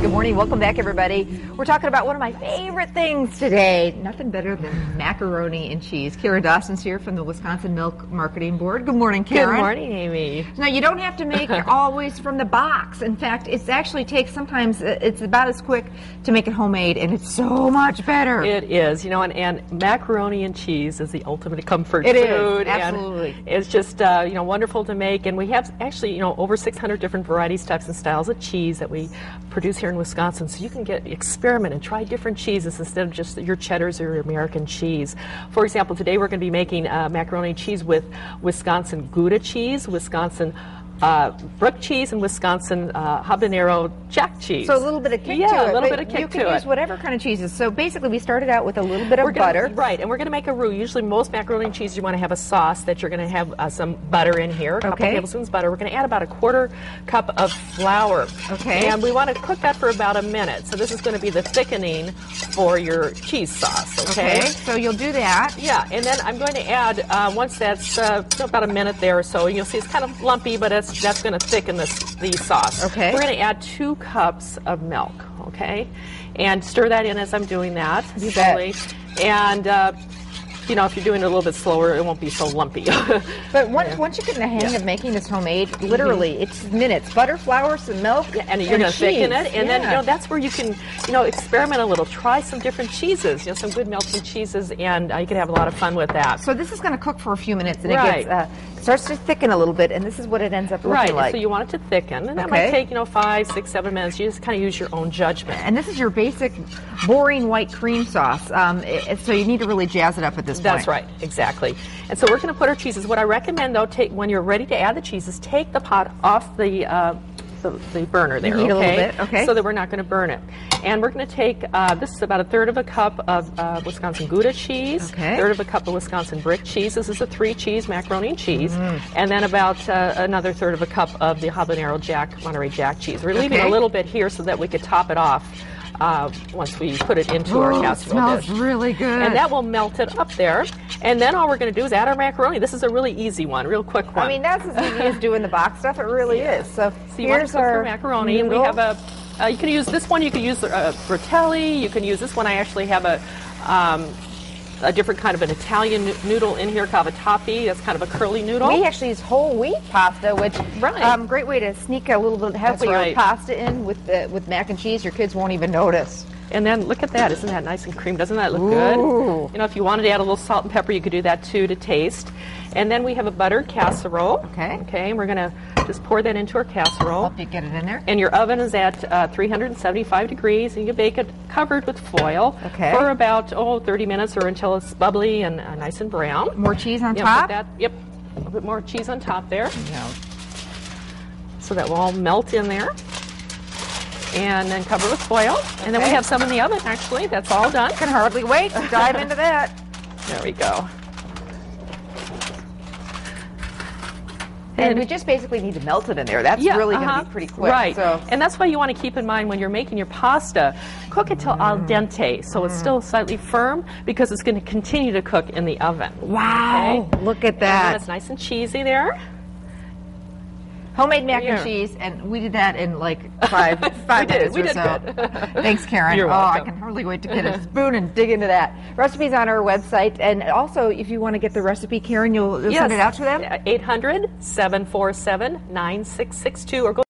Good morning. Welcome back, everybody. We're talking about one of my favorite things today. Nothing better than macaroni and cheese. Kara Dawson's here from the Wisconsin Milk Marketing Board. Good morning, Karen. Good morning, Amy. Now, you don't have to make it always from the box. In fact, it actually takes sometimes, it's about as quick to make it homemade, and it's so much better. It is, you know, and macaroni and cheese is the ultimate comfort food. It is, absolutely. And it's just, you know, wonderful to make. And we have actually, you know, over 600 different varieties, types, and styles of cheese that we produce here in Wisconsin, so you can experiment and try different cheeses instead of just your cheddars or your American cheese. For example, today we're going to be making macaroni and cheese with Wisconsin Gouda cheese, Wisconsin Brook cheese, and Wisconsin habanero jack cheese. So a little bit of kick to it. Yeah, a little bit of kick to it. You can use whatever kind of cheeses. So basically we started out with a little bit of butter. Right, and we're going to make a roux. Usually most macaroni and cheese you want to have a sauce that you're going to have some butter in here, a couple tablespoons butter. We're going to add about a quarter cup of flour. Okay. And we want to cook that for about a minute. So this is going to be the thickening for your cheese sauce, okay? So you'll do that. Yeah, and then I'm going to add, once that's about a minute there or so, you'll see it's kind of lumpy, but that's going to thicken the sauce. Okay. We're going to add 2 cups of milk, okay? And stir that in as I'm doing that slowly. And, you know, if you're doing it a little bit slower, it won't be so lumpy. But once you get in the hang of making this homemade, literally, it's minutes. Butter, flour, some milk, and you're going to thicken it. And then, you know, that's where you can, you know, experiment a little. Try some different cheeses, you know, some good melting cheeses, and you can have a lot of fun with that. So this is going to cook for a few minutes, and it starts to thicken a little bit, and this is what it ends up looking like. So you want it to thicken, and that might take, you know, 5, 6, 7 minutes. You just kind of use your own judgment. And this is your basic, boring white cream sauce. So you need to really jazz it up at this point. That's right, exactly. And so we're going to put our cheeses. What I recommend, though, when you're ready to add the cheeses, take the pot off the burner there, Heat a little bit, okay. So that we're not going to burn it. And we're going to take, this is about a third of a cup of Wisconsin Gouda cheese, third of a cup of Wisconsin Brick cheese. This is a 3-cheese macaroni and cheese. And then about another third of a cup of the habanero Monterey Jack cheese. We're leaving a little bit here so that we could top it off once we put it into our casserole dish. It smells really good. And that will melt it up there. And then all we're going to do is add our macaroni. This is a really easy one, real quick one. I mean, that's as easy as doing the box stuff. It really is. So here's our macaroni. And we have you can use this one. You can use Bertelli. You can use this one. I actually have a different kind of an Italian noodle in here called a tappi. That's kind of a curly noodle. We actually use whole wheat pasta, which great way to sneak a little bit healthier pasta in with mac and cheese. Your kids won't even notice. And then look at that. Isn't that nice and creamy? Doesn't that look good? You know, if you wanted to add a little salt and pepper, you could do that too to taste. And then we have a buttered casserole. Okay, and we're going to just pour that into our casserole. Help you get it in there. And your oven is at 375 degrees, and you bake it covered with foil for about 30 minutes or until it's bubbly and nice and brown. More cheese on top? A little bit more cheese on top there. So that will all melt in there. And then cover with foil. And then we have some in the oven, actually. That's all done. I can hardly wait to dive into that. There we go. And we just basically need to melt it in there. That's really going to be pretty quick. Right. So. And that's why you want to keep in mind when you're making your pasta, cook it till al dente, so it's still slightly firm, because it's going to continue to cook in the oven. Wow. Look at that. And it's nice and cheesy there. Homemade mac and cheese, and we did that in like five minutes or so. Thanks, Karen. You're welcome. I can hardly wait to get a spoon and dig into that. Recipe's on our website, and also if you want to get the recipe, Karen, you'll send it out to them? 800-747-9662, or go